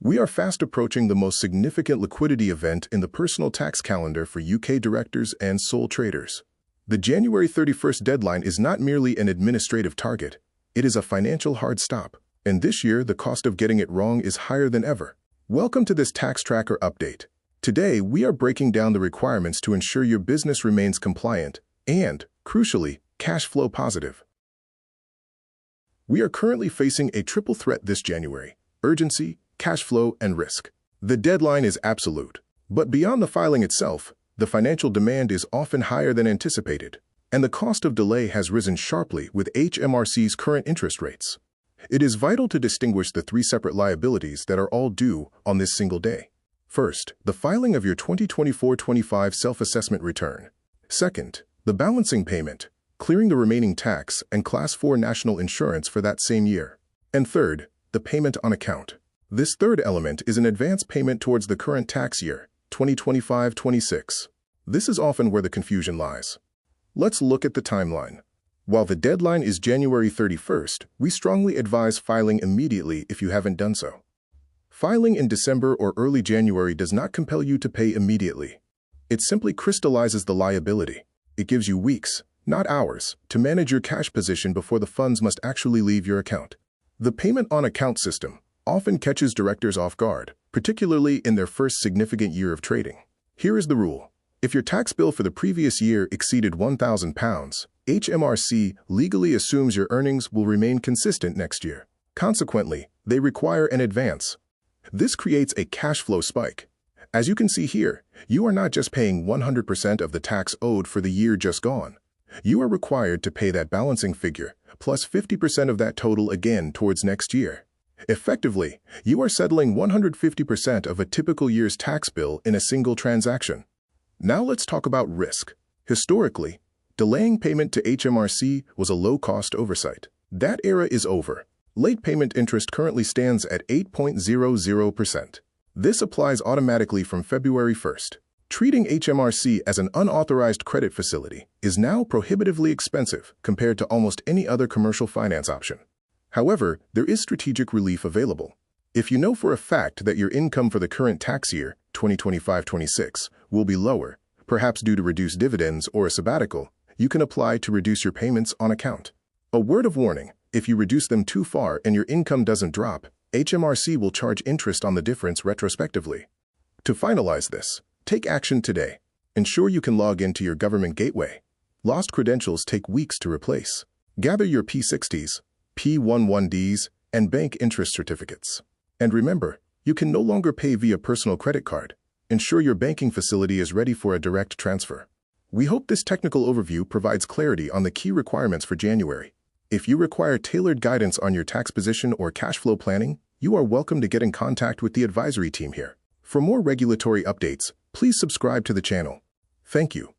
We are fast approaching the most significant liquidity event in the personal tax calendar for UK directors and sole traders. The January 31st deadline is not merely an administrative target, it is a financial hard stop. And this year, the cost of getting it wrong is higher than ever. Welcome to this Tax Tracker update. Today, we are breaking down the requirements to ensure your business remains compliant and, crucially, cash flow positive. We are currently facing a triple threat this January: urgency, cash flow, and risk. The deadline is absolute. But beyond the filing itself, the financial demand is often higher than anticipated, and the cost of delay has risen sharply with HMRC's current interest rates. It is vital to distinguish the three separate liabilities that are all due on this single day. First, the filing of your 2024-25 self-assessment return. Second, the balancing payment, clearing the remaining tax and Class 4 national insurance for that same year. And third, the payment on account. This third element is an advance payment towards the current tax year, 2025-26. This is often where the confusion lies. Let's look at the timeline. While the deadline is January 31st, we strongly advise filing immediately if you haven't done so. Filing in December or early January does not compel you to pay immediately. It simply crystallizes the liability. It gives you weeks, not hours, to manage your cash position before the funds must actually leave your account. The payment on account system often catches directors off guard, particularly in their first significant year of trading. Here is the rule. If your tax bill for the previous year exceeded £1,000, HMRC legally assumes your earnings will remain consistent next year. Consequently, they require an advance. This creates a cash flow spike. As you can see here, you are not just paying 100% of the tax owed for the year just gone. You are required to pay that balancing figure, plus 50% of that total again towards next year. Effectively, you are settling 150% of a typical year's tax bill in a single transaction. Now let's talk about risk. Historically, delaying payment to HMRC was a low-cost oversight. That era is over. Late payment interest currently stands at 8.00%. This applies automatically from February 1st. Treating HMRC as an unauthorized credit facility is now prohibitively expensive compared to almost any other commercial finance option. However, there is strategic relief available. If you know for a fact that your income for the current tax year, 2025-26, will be lower, perhaps due to reduced dividends or a sabbatical, you can apply to reduce your payments on account. A word of warning: if you reduce them too far and your income doesn't drop, HMRC will charge interest on the difference retrospectively. To finalize this, take action today. Ensure you can log into your government gateway. Lost credentials take weeks to replace. Gather your P60s, P11Ds, and bank interest certificates. And remember, you can no longer pay via personal credit card. Ensure your banking facility is ready for a direct transfer. We hope this technical overview provides clarity on the key requirements for January. If you require tailored guidance on your tax position or cash flow planning, you are welcome to get in contact with the advisory team here. For more regulatory updates, please subscribe to the channel. Thank you.